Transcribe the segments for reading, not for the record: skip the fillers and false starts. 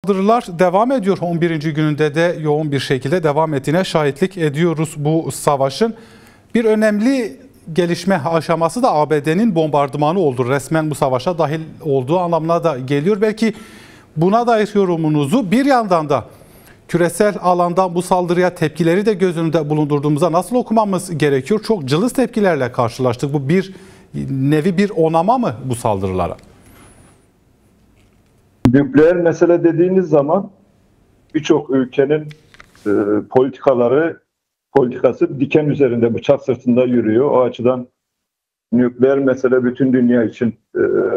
Saldırılar devam ediyor. 11. gününde de yoğun bir şekilde devam ettiğine şahitlik ediyoruz bu savaşın. Bir önemli gelişme aşaması da ABD'nin bombardımanı oldu. Resmen bu savaşa dahil olduğu anlamına da geliyor. Belki buna dair yorumunuzu, bir yandan da küresel alanda bu saldırıya tepkileri de göz önünde bulundurduğumuzda nasıl okumamız gerekiyor? Çok cılız tepkilerle karşılaştık. Bu bir nevi bir onama mı bu saldırılara? Nükleer mesele dediğiniz zaman birçok ülkenin politikası diken üzerinde, bıçak sırtında yürüyor. O açıdan nükleer mesele bütün dünya için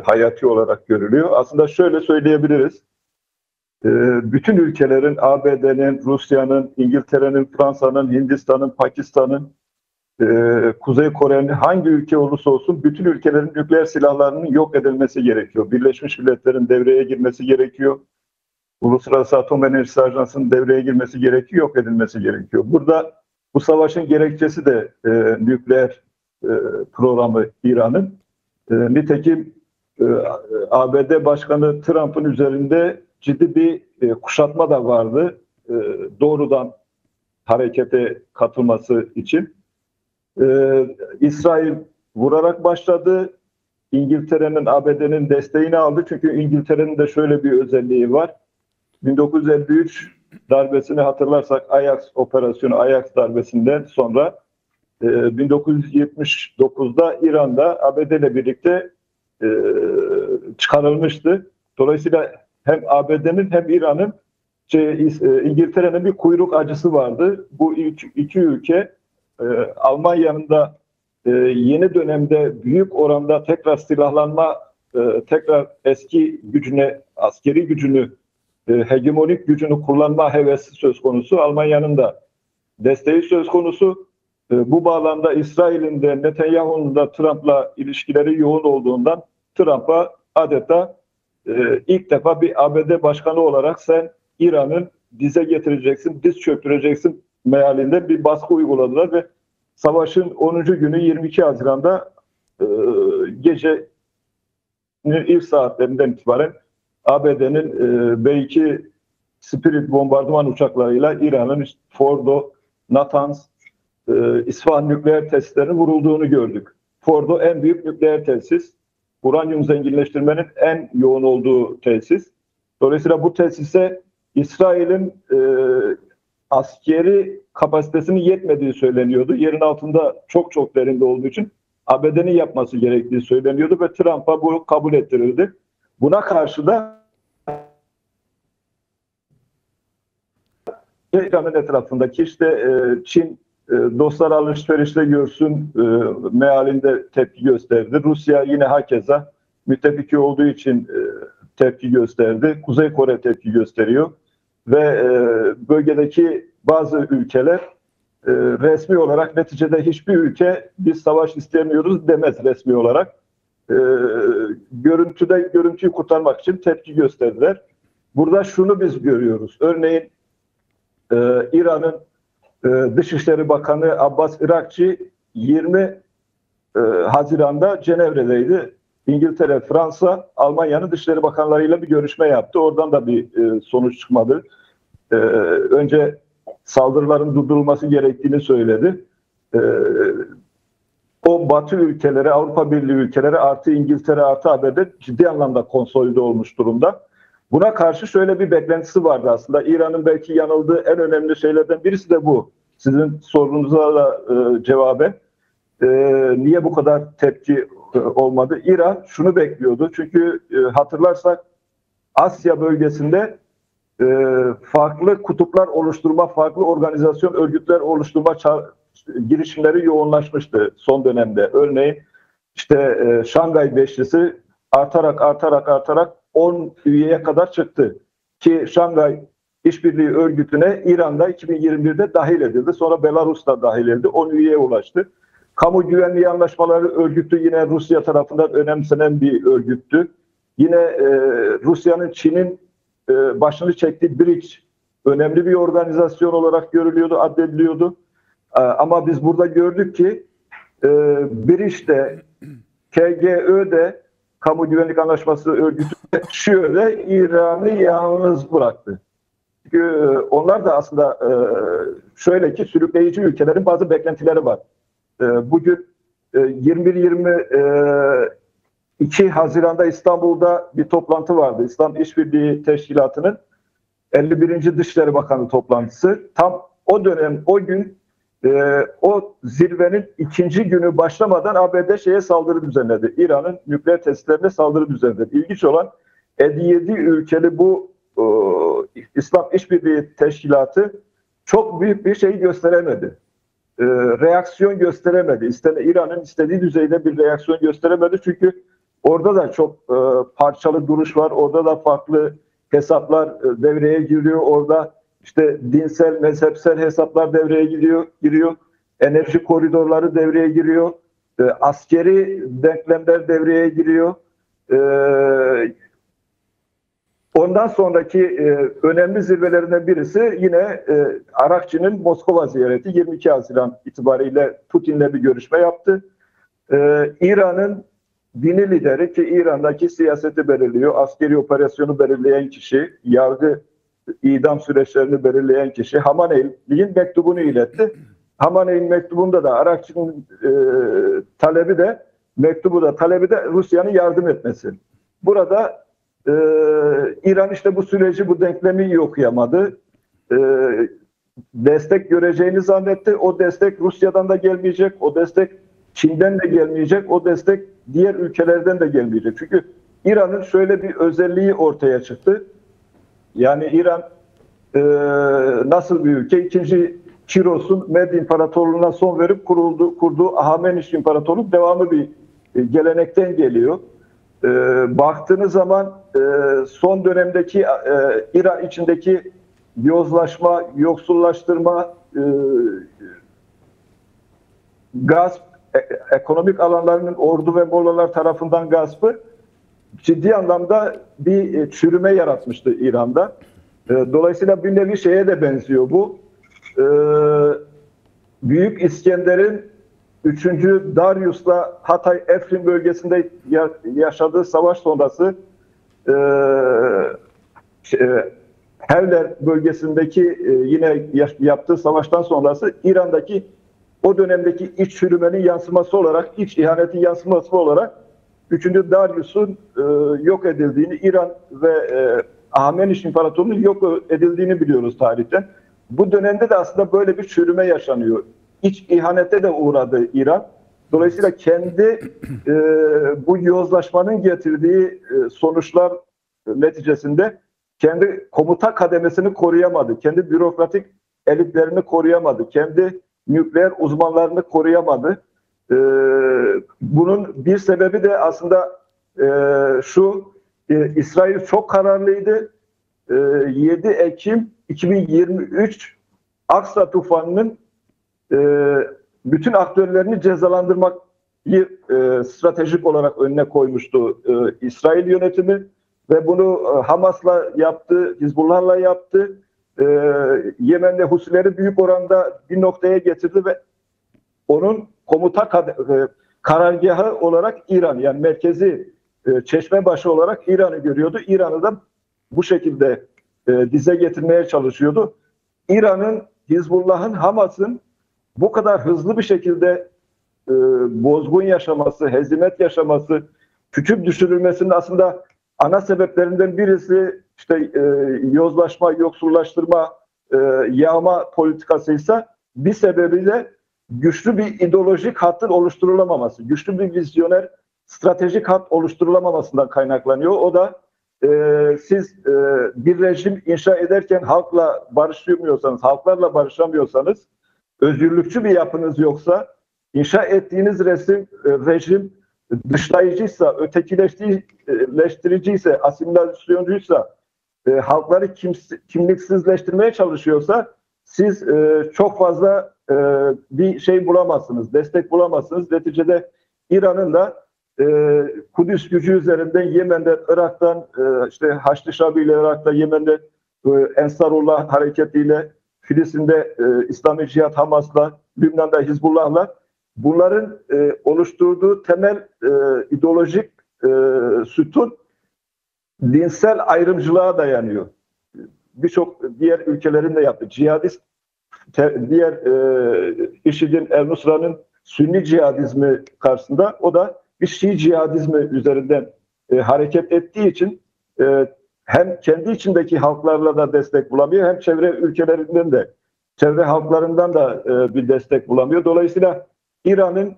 hayati olarak görülüyor. Aslında şöyle söyleyebiliriz. Bütün ülkelerin, ABD'nin, Rusya'nın, İngiltere'nin, Fransa'nın, Hindistan'ın, Pakistan'ın, Kuzey Kore'nin hangi ülke olursa olsun bütün ülkelerin nükleer silahlarının yok edilmesi gerekiyor. Birleşmiş Milletler'in devreye girmesi gerekiyor. Uluslararası Atom Enerjisi Ajansı'nın devreye girmesi gerekiyor, yok edilmesi gerekiyor. Burada bu savaşın gerekçesi de nükleer programı İran'ın. Nitekim ABD Başkanı Trump'ın üzerinde ciddi bir kuşatma da vardı. Doğrudan harekete katılması için. İsrail vurarak başladı. İngiltere'nin, ABD'nin desteğini aldı. Çünkü İngiltere'nin de şöyle bir özelliği var. 1953 darbesini hatırlarsak operasyonu Ajax darbesinden sonra 1979'da İran'da ABD ile birlikte çıkarılmıştı. Dolayısıyla hem ABD'nin hem İran'ın İngiltere'nin bir kuyruk acısı vardı. Bu iki ülke Almanya'nın da yeni dönemde büyük oranda tekrar silahlanma, tekrar eski gücüne, askeri gücünü, hegemonik gücünü kullanma hevesi söz konusu. Almanya'nın da desteği söz konusu. Bu bağlamda İsrail'in de Netanyahu'nun da Trump'la ilişkileri yoğun olduğundan Trump'a adeta ilk defa bir ABD başkanı olarak sen İran'ın dize getireceksin, diz çöktüreceksin mealinde bir baskı uyguladılar ve savaşın 10. günü 22 Haziran'da gecenin ilk saatlerinden itibaren ABD'nin B-2 Spirit bombardıman uçaklarıyla İran'ın Fordo, Natanz, İsfahan nükleer tesislerinin vurulduğunu gördük. Fordo en büyük nükleer tesis. Uranyum zenginleştirmenin en yoğun olduğu tesis. Dolayısıyla bu tesise İsrail'in askeri kapasitesinin yetmediği söyleniyordu. Yerin altında çok çok derinde olduğu için ABD'nin yapması gerektiği söyleniyordu ve Trump'a bu kabul ettirildi. Buna karşı da İran'ın etrafındaki Çin dostlar alışverişte görsün mealinde tepki gösterdi. Rusya yine hakeza müttefiki olduğu için tepki gösterdi. Kuzey Kore tepki gösteriyor. Ve bölgedeki bazı ülkeler resmi olarak neticede hiçbir ülke biz savaş istemiyoruz demez resmi olarak. Görüntüyü kurtarmak için tepki gösterdiler. Burada şunu biz görüyoruz. Örneğin İran'ın Dışişleri Bakanı Abbas Irakçı 20 Haziran'da Cenevre'deydi. İngiltere, Fransa, Almanya'nın Dışişleri Bakanlarıyla bir görüşme yaptı. Oradan da bir sonuç çıkmadı. Önce saldırıların durdurulması gerektiğini söyledi. O Batı ülkeleri, Avrupa Birliği ülkeleri artı İngiltere artı ABD ciddi anlamda konsolide olmuş durumda. Buna karşı şöyle bir beklentisi vardı aslında. İran'ın belki yanıldığı en önemli şeylerden birisi de bu. Sizin sorunuza da cevaben. Niye bu kadar tepki olmadı? İran şunu bekliyordu. Çünkü hatırlarsak Asya bölgesinde farklı kutuplar oluşturma, farklı organizasyon, örgütler oluşturma girişimleri yoğunlaşmıştı son dönemde. Örneğin Şangay Beşlisi artarak 10 üyeye kadar çıktı. Ki Şangay İşbirliği Örgütü'ne İran'da 2021'de dahil edildi. Sonra Belarus'ta dahil edildi. 10 üyeye ulaştı. Kamu Güvenliği Anlaşmaları Örgütü yine Rusya tarafından önemsenen bir örgüttü. Yine Rusya'nın Çin'in başını çektiği BRICS önemli bir organizasyon olarak görülüyordu, addediliyordu. Ama biz burada gördük ki BRICS'te, KGÖ'de Kamu Güvenlik Anlaşması örgütü şöyle İran'ı yalnız bıraktı. Çünkü onlar da aslında şöyle ki sürükleyici ülkelerin bazı beklentileri var. Bugün 21-22 Haziran'da İstanbul'da bir toplantı vardı. İslam İşbirliği Teşkilatı'nın 51. Dışişleri Bakanı toplantısı. Tam o dönem, o gün o zirvenin ikinci günü başlamadan ABD saldırı düzenledi. İran'ın nükleer tesislerine saldırı düzenledi. İlginç olan 57 ülkeli bu İslam İşbirliği Teşkilatı çok büyük bir şey gösteremedi. Reaksiyon gösteremedi. İran'ın istediği düzeyde bir reaksiyon gösteremedi. Çünkü orada da çok parçalı duruş var. Orada da farklı hesaplar devreye giriyor. Orada işte dinsel, mezhepsel hesaplar devreye giriyor. Enerji koridorları devreye giriyor. Askeri denklemler devreye giriyor. Ondan sonraki önemli zirvelerinden birisi yine Arakçı'nın Moskova ziyareti. 22 Haziran itibariyle Putin'le bir görüşme yaptı. İran'ın dini lideri, ki İran'daki siyaseti belirliyor, askeri operasyonu belirleyen kişi, yargı idam süreçlerini belirleyen kişi Hamaney'in mektubunu iletti. Hamaney'in mektubunda da Arakçı'nın talebi de Rusya'nın yardım etmesi. Burada İran işte bu süreci, bu denklemi iyi okuyamadı. Destek göreceğini zannetti. O destek Rusya'dan da gelmeyecek. O destek Çin'den de gelmeyecek. O destek diğer ülkelerden de gelmeyecek. Çünkü İran'ın şöyle bir özelliği ortaya çıktı. Yani İran nasıl bir ülke? İkinci Kiros'un Med İmparatorluğu'na son verip kurduğu Ahameniş İmparatorluk devamı bir gelenekten geliyor. Baktığınız zaman son dönemdeki İran içindeki yozlaşma, yoksullaştırma, gasp, ekonomik alanlarının ordu ve mollalar tarafından gaspı ciddi anlamda bir çürüme yaratmıştı İran'da. Dolayısıyla bir nevi şeye de benziyor bu. Büyük İskender'in 3. Darius'la Hatay Efrin bölgesinde yaşadığı savaş sonrası Hevler bölgesindeki yine yaptığı savaştan sonrası İran'daki o dönemdeki iç çürümenin yansıması olarak, iç ihanetin yansıması olarak 3. Darius'un yok edildiğini, İran ve Ahameniş İmparatorluğu'nun yok edildiğini biliyoruz tarihten. Bu dönemde de aslında böyle bir çürüme yaşanıyor. İç ihanete de uğradı İran. Dolayısıyla kendi bu yozlaşmanın getirdiği sonuçlar neticesinde kendi komuta kademesini koruyamadı. Kendi bürokratik elitlerini koruyamadı. Kendi nükleer uzmanlarını koruyamadı. Bunun bir sebebi de aslında İsrail çok kararlıydı. 7 Ekim 2023 Aksa tufanının bütün aktörlerini cezalandırmayı stratejik olarak önüne koymuştu İsrail yönetimi ve bunu Hamas'la yaptı, Hizbullah'la yaptı. Yemen'de Husileri büyük oranda bir noktaya getirdi ve onun komuta karargahı olarak İran, yani merkezi çeşme başı olarak İran'ı görüyordu. İran'ı da bu şekilde dize getirmeye çalışıyordu. İran'ın, Hizbullah'ın, Hamas'ın bu kadar hızlı bir şekilde bozgun yaşaması, hezimet yaşaması, küçük düşürülmesinin aslında ana sebeplerinden birisi işte yozlaşma, yoksullaştırma, yağma politikasıysa bir sebebiyle güçlü bir ideolojik hattın oluşturulamaması, güçlü bir vizyoner, stratejik hat oluşturulamamasından kaynaklanıyor. O da siz bir rejim inşa ederken halkla barışamıyorsanız, halklarla barışamıyorsanız, özgürlükçü bir yapınız yoksa, inşa ettiğiniz rejim dışlayıcıysa, ötekileştiriciyse, asimilasyoncuysa, halkları kimliksizleştirmeye çalışıyorsa siz çok fazla bir şey bulamazsınız, destek bulamazsınız. Neticede İran'ın da Kudüs gücü üzerinden Yemen'den, Irak'tan, işte Haçlı Şabi ile Irak'ta, Yemen'de Ensarullah hareketiyle, Filistin'de İslami Cihat Hamas'la, Lübnan'da Hizbullah'la bunların oluşturduğu temel ideolojik sütun dinsel ayrımcılığa dayanıyor. Birçok diğer ülkelerin de yaptığı cihadist, diğer IŞİD'in, El-Nusra'nın Sünni cihadizmi karşısında o da bir Şii cihadizmi üzerinden hareket ettiği için hem kendi içindeki halklarla da destek bulamıyor, hem çevre ülkelerinden de, çevre halklarından da bir destek bulamıyor. Dolayısıyla İran'ın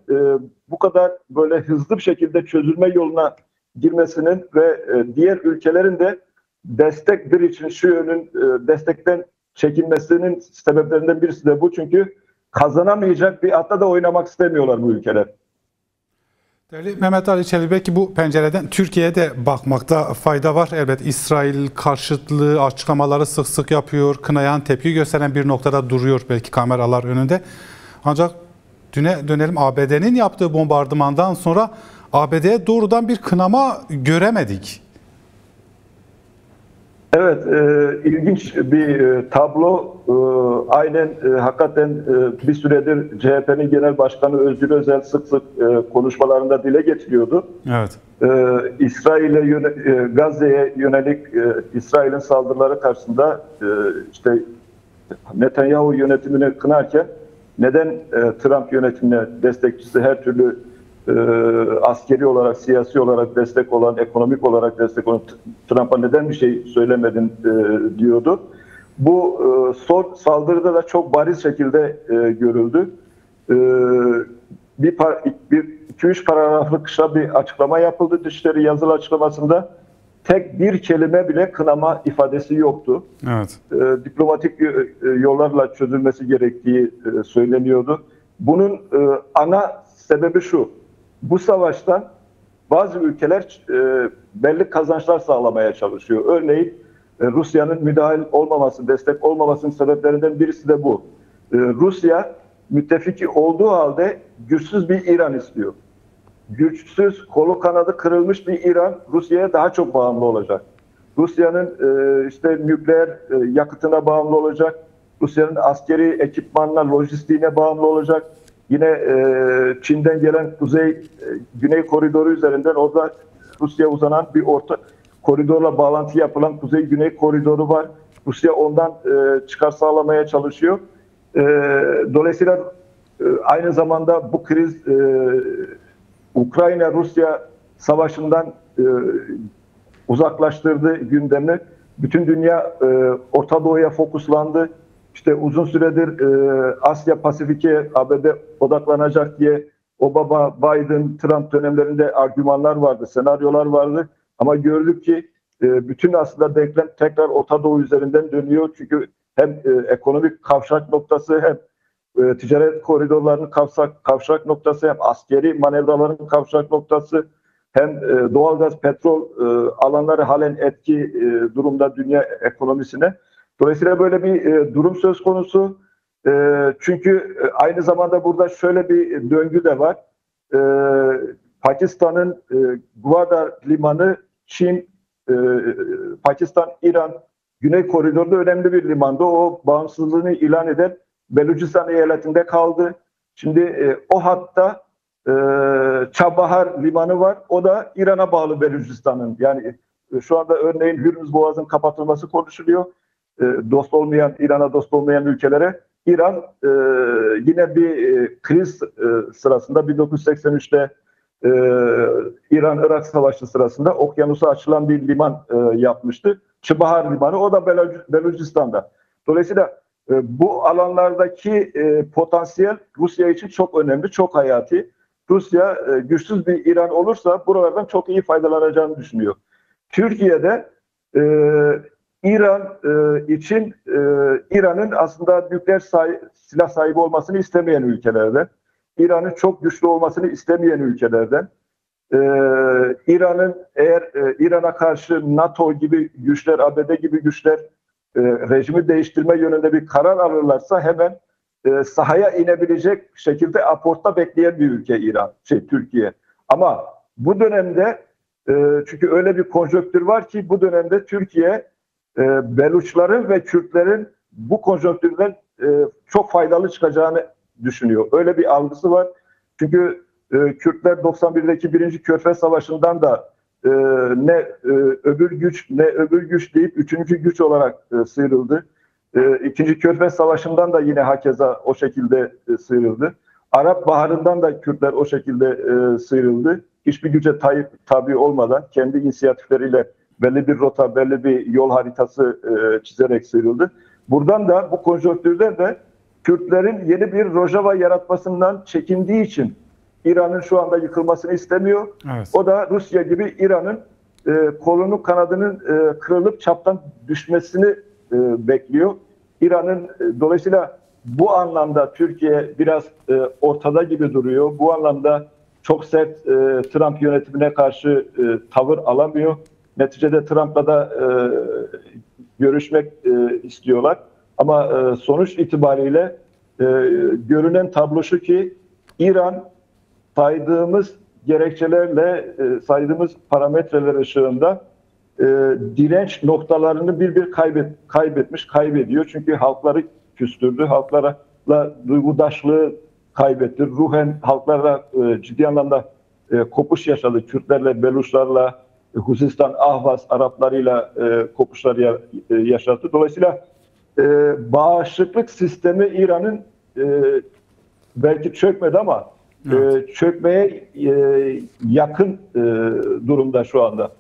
bu kadar böyle hızlı bir şekilde çözülme yoluna girmesinin ve diğer ülkelerin de destek için şu yönün destekten çekinmesinin sebeplerinden birisi de bu. Çünkü kazanamayacak bir atta da oynamak istemiyorlar bu ülkeler. Değerli Mehmet Ali Çelebi, belki bu pencereden Türkiye'ye de bakmakta fayda var. Elbette İsrail karşıtlığı açıklamaları sık sık yapıyor. Kınayan, tepki gösteren bir noktada duruyor belki kameralar önünde. Ancak düne dönelim, ABD'nin yaptığı bombardımandan sonra ABD'ye doğrudan bir kınama göremedik. Evet, ilginç bir tablo. Aynen hakikaten bir süredir CHP'nin Genel Başkanı Özgür Özel sık sık konuşmalarında dile getiriyordu. Evet. Gazze'ye yönelik İsrail'in saldırıları karşısında işte Netanyahu yönetimini kınarken neden Trump yönetimine destekçisi, her türlü askeri olarak, siyasi olarak destek olan, ekonomik olarak destek olan Trump'a neden bir şey söylemedin diyordu. Bu son saldırıda da çok bariz şekilde görüldü. Bir 2-3 paragraflık kısa bir açıklama yapıldı. Dışişleri yazılı açıklamasında tek bir kelime bile kınama ifadesi yoktu. Evet. Diplomatik yollarla çözülmesi gerektiği söyleniyordu. Bunun ana sebebi şu: bu savaştan bazı ülkeler belli kazançlar sağlamaya çalışıyor. Örneğin Rusya'nın müdahil olmaması, destek olmamasının sebeplerinden birisi de bu. Rusya müttefiki olduğu halde güçsüz bir İran istiyor. Güçsüz, kolu kanadı kırılmış bir İran Rusya'ya daha çok bağımlı olacak. Rusya'nın işte nükleer yakıtına bağımlı olacak. Rusya'nın askeri ekipmanına, lojistiğine bağımlı olacak. Yine Çin'den gelen Güney koridoru üzerinden orada Rusya uzanan bir orta koridorla bağlantı yapılan Kuzey-Güney koridoru var. Rusya ondan çıkar sağlamaya çalışıyor. Dolayısıyla aynı zamanda bu kriz Ukrayna-Rusya savaşından uzaklaştırdı gündemi. Bütün dünya Orta Doğu'ya fokuslandı. İşte uzun süredir Asya Pasifik'e ABD odaklanacak diye Obama, Biden, Trump dönemlerinde argümanlar vardı, senaryolar vardı. Ama gördük ki bütün aslında denklem tekrar Orta Doğu üzerinden dönüyor. Çünkü hem ekonomik kavşak noktası, hem ticaret koridorlarının kavşak noktası, hem askeri manevraların kavşak noktası, hem doğalgaz, petrol alanları halen etki durumda dünya ekonomisine. Dolayısıyla böyle bir durum söz konusu. Çünkü aynı zamanda burada şöyle bir döngü de var. Pakistan'ın Gwadar limanı, Çin, Pakistan, İran Güney koridorda önemli bir limanda. O bağımsızlığını ilan eden Belucistan eyaletinde kaldı. Şimdi o hatta Çabahar limanı var. O da İran'a bağlı Belucistan'ın. Yani şu anda örneğin Hürmüz Boğazı'nın kapatılması konuşuluyor. İran'a dost olmayan ülkelere. İran yine bir kriz sırasında 1983'te İran-Irak Savaşı sırasında okyanusa açılan bir liman yapmıştı. Çabahar Limanı, o da Belucistan'da. Dolayısıyla bu alanlardaki potansiyel Rusya için çok önemli, çok hayati. Rusya güçsüz bir İran olursa buralardan çok iyi faydalanacağını düşünüyor. Türkiye'de İran için İran'ın aslında nükleer silah sahibi olmasını istemeyen ülkelerden, İran'ın çok güçlü olmasını istemeyen ülkelerden, İran'ın eğer İran'a karşı NATO gibi güçler, ABD gibi güçler rejimi değiştirme yönünde bir karar alırlarsa hemen sahaya inebilecek şekilde aportta bekleyen bir ülke Türkiye. Ama bu dönemde çünkü öyle bir konjonktür var ki bu dönemde Türkiye Beluçların ve Kürtlerin bu konjonktürden çok faydalı çıkacağını düşünüyor. Öyle bir algısı var. Çünkü Kürtler 91'deki 1. Körfez Savaşı'ndan da ne öbür güç ne öbür güç deyip üçüncü güç olarak sıyrıldı. İkinci Körfez Savaşı'ndan da yine hakeza o şekilde sıyrıldı. Arap Baharı'ndan da Kürtler o şekilde sıyrıldı. Hiçbir güce tabi olmadan kendi inisiyatifleriyle belli bir rota, belli bir yol haritası çizerek sıyrıldı. Buradan da bu konjonktürde de Kürtlerin yeni bir Rojava yaratmasından çekindiği için İran'ın şu anda yıkılmasını istemiyor. Evet. O da Rusya gibi İran'ın kolunun kanadının kırılıp çaptan düşmesini bekliyor. İran'ın dolayısıyla bu anlamda Türkiye biraz ortada gibi duruyor. Bu anlamda çok sert Trump yönetimine karşı tavır alamıyor. Neticede Trump'la da görüşmek istiyorlar. Ama sonuç itibariyle görünen tablo şu ki İran saydığımız gerekçelerle, saydığımız parametreler ışığında direnç noktalarını bir kaybediyor. Çünkü halkları küstürdü, halklarla duygudaşlığı kaybetti. Ruhen halklarla ciddi anlamda kopuş yaşadı. Kürtlerle, Beluşlarla, Huzistan, Ahvaz Araplarıyla kopuşlar yaşattı. Dolayısıyla bağışıklık sistemi İran'ın belki çökmedi ama çökmeye yakın durumda şu anda.